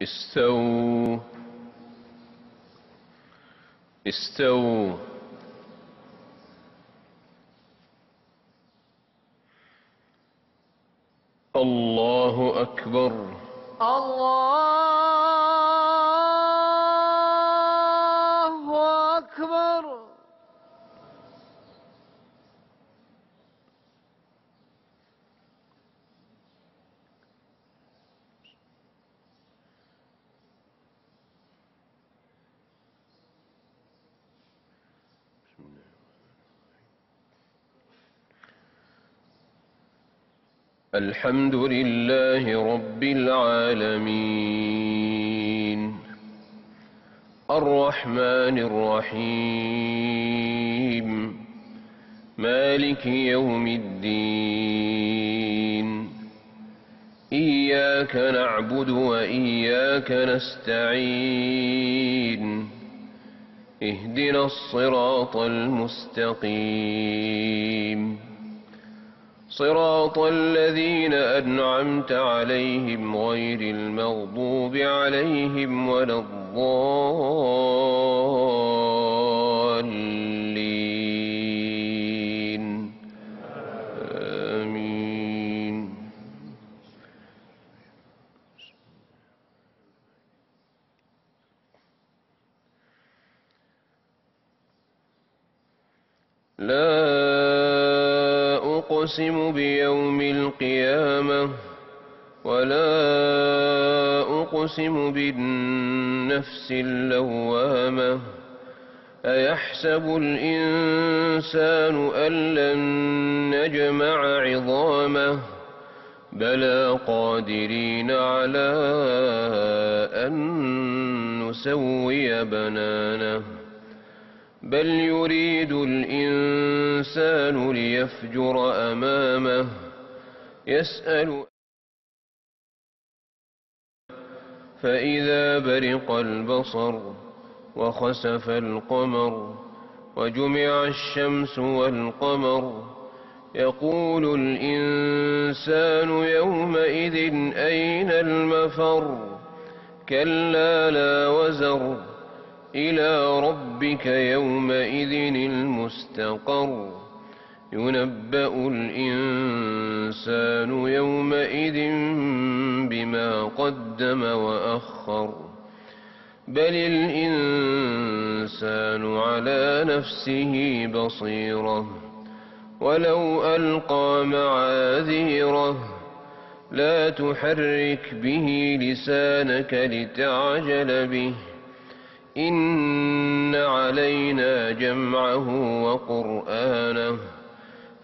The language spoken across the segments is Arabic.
استووا استووا. الله أكبر. الله أكبر. الحمد لله رب العالمين الرحمن الرحيم مالك يوم الدين إياك نعبد وإياك نستعين اهدنا الصراط المستقيم صراط الذين أنعمت عليهم غير المغضوب عليهم ولا الضالين آمين. لا أقسم بيوم القيامة ولا أقسم بالنفس اللوامة أيحسب الإنسان أن لن نجمع عظامه بلى قادرين على أن نسوي بنانه بل يريد الإنسان ليفجر أمامه يسأل فإذا برق البصر وخسف القمر وجمع الشمس والقمر يقول الإنسان يومئذ أين المفر كلا لا وزر إلى ربك يومئذ المستقر ينبأ الإنسان يومئذ بما قدم وأخر بل الإنسان على نفسه بصيرة ولو ألقى معاذيره لا تحرك به لسانك لتعجل به إن علينا جمعه وقرآنه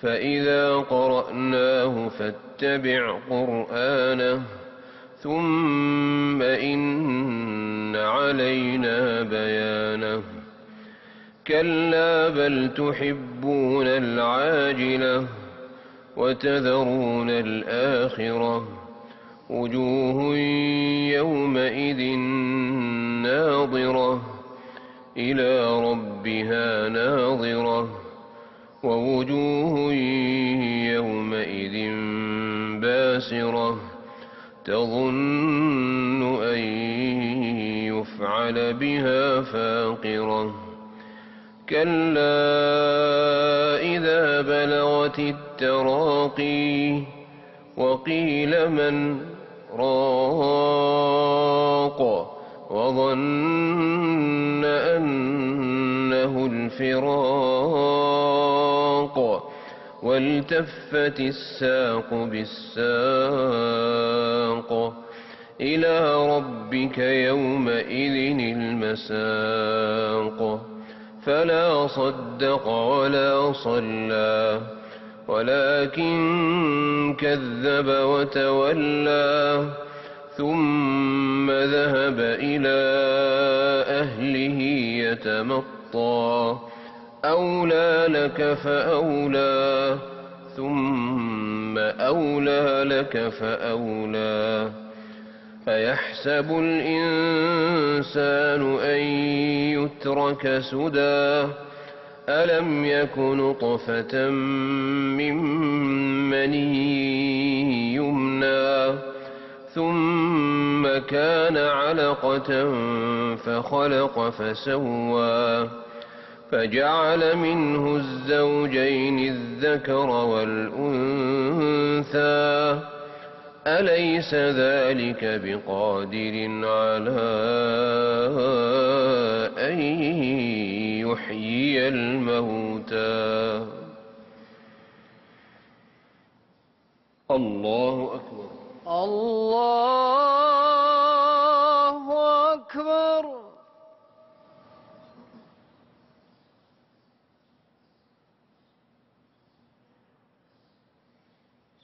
فإذا قرأناه فاتبع قرآنه ثم إن علينا بيانه كلا بل تحبون العاجلة وتذرون الآخرة وجوه يومئذ ناظرة إلى ربها ناظرة ووجوه يومئذ باسرة تظن أن يفعل بها فاقرة كلا إذا بلغت التراقي وقيل من راق وظن أنه الفراق والتفت الساق بالساق إلى ربك يومئذ المساق فلا صدق ولا صلى ولكن كذب وتولى ثم ذهب إلى أهله يتمطى أولى لك فأولى ثم أولى لك فأولى أيحسب الإنسان أن يترك سدى ألم يك نطفة من مني يمنى ثم كان علقة فخلق فسوى فجعل منه الزوجين الذكر والأنثى أليس ذلك بقادر على أن يحيي الموتى الله أكبر الله أكبر.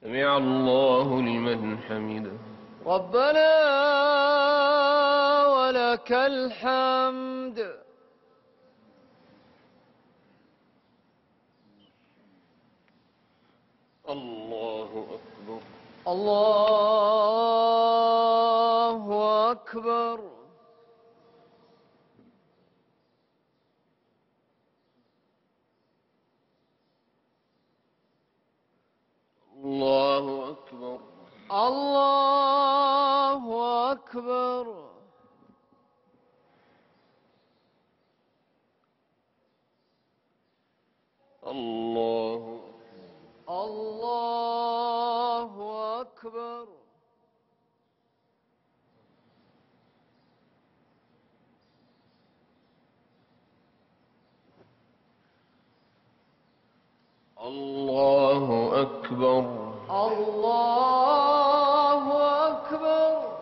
سمع الله لمن حمده ربنا ولك الحمد. الله أكبر الله أكبر. الله أكبر الله أكبر. الله الله أكبر. الله أكبر الله أكبر.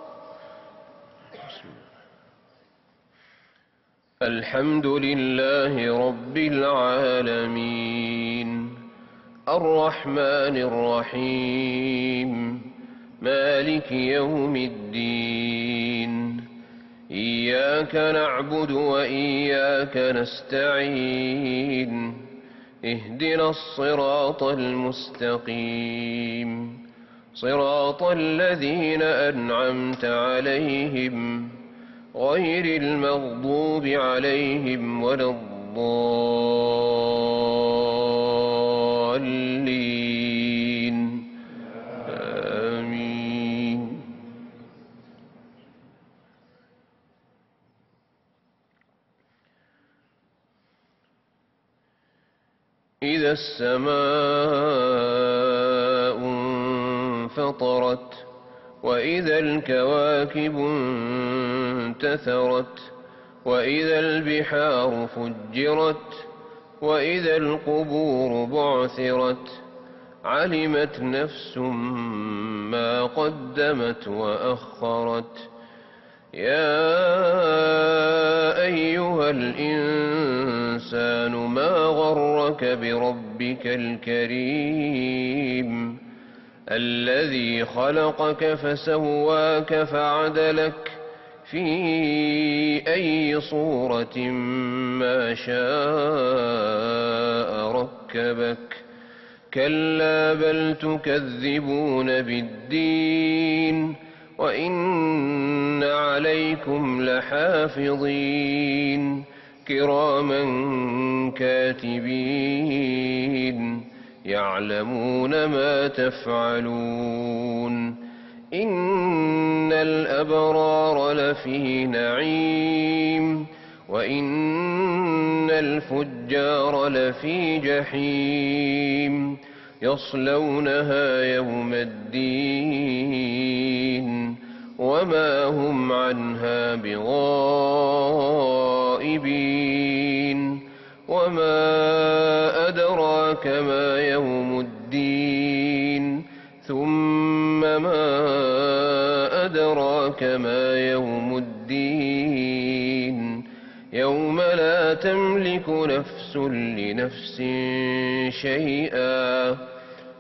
الحمد لله رب العالمين الرحمن الرحيم مالك يوم الدين إياك نعبد وإياك نستعين اهدنا الصراط المستقيم صراط الذين أنعمت عليهم غير المغضوب عليهم ولا الضالين آمين. إذا السماء انفطرت وإذا الكواكب انتثرت وإذا البحار فجرت وإذا القبور بعثرت علمت نفس ما قدمت وأخرت يا أيها الإنسان ما غرك بربك الكريم الذي خلقك فسواك فعدلك في أي صورة ما شاء ركبك كلا بل تكذبون بالدين وإن عليكم لحافظين كراما كاتبين يعلمون ما تفعلون إن الأبرار لفي نعيم وإن الفجار لفي جحيم يصلونها يوم الدين وما هم عنها بغائبين وما أدراك ما يوم الدين ثم ما أدراك ما يوم الدين يوم لا تملك نفس لنفس شيئا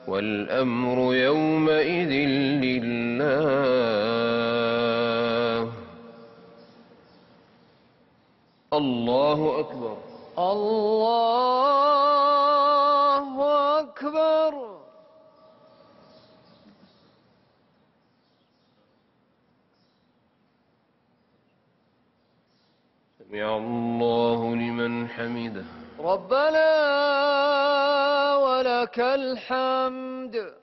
والأمر يومئذ لله. الله أكبر الله أكبر. سمع الله لمن حمده ربنا ولك الحمد.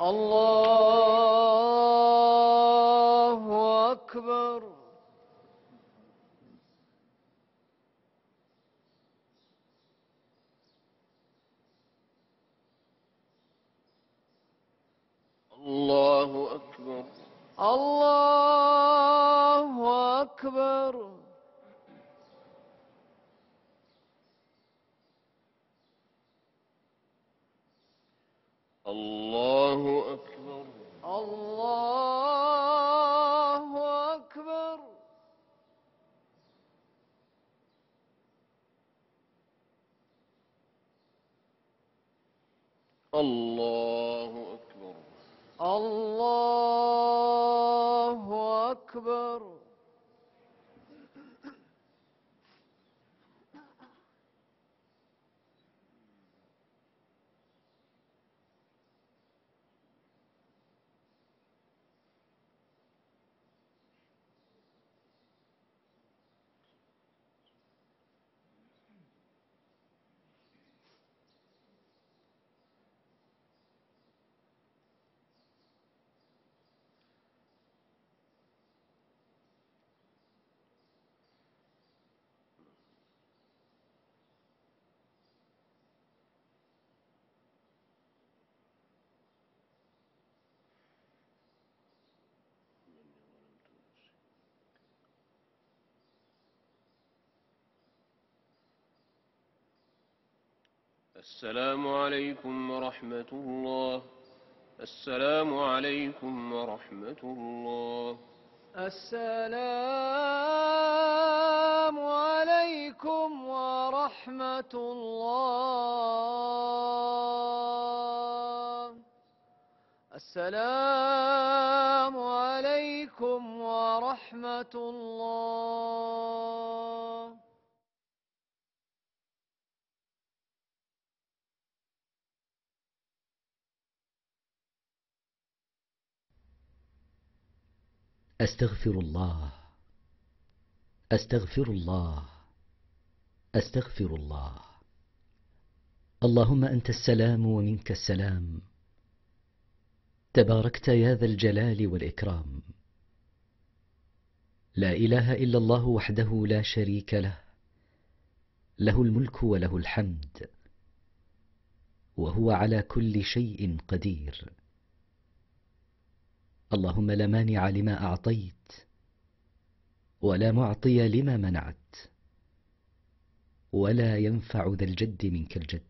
الله أكبر. الله أكبر. الله أكبر. الله أكبر. الله أكبر. الله أكبر. الله أكبر. السلام عليكم ورحمة الله. السلام عليكم ورحمة الله. السلام عليكم ورحمة الله. السلام عليكم ورحمة الله. أستغفر الله، أستغفر الله، أستغفر الله. اللهم أنت السلام ومنك السلام، تباركت يا ذا الجلال والإكرام. لا إله إلا الله وحده لا شريك له، له الملك وله الحمد، وهو على كل شيء قدير. اللهم لا مانع لما أعطيت، ولا معطي لما منعت، ولا ينفع ذا الجد منك الجد.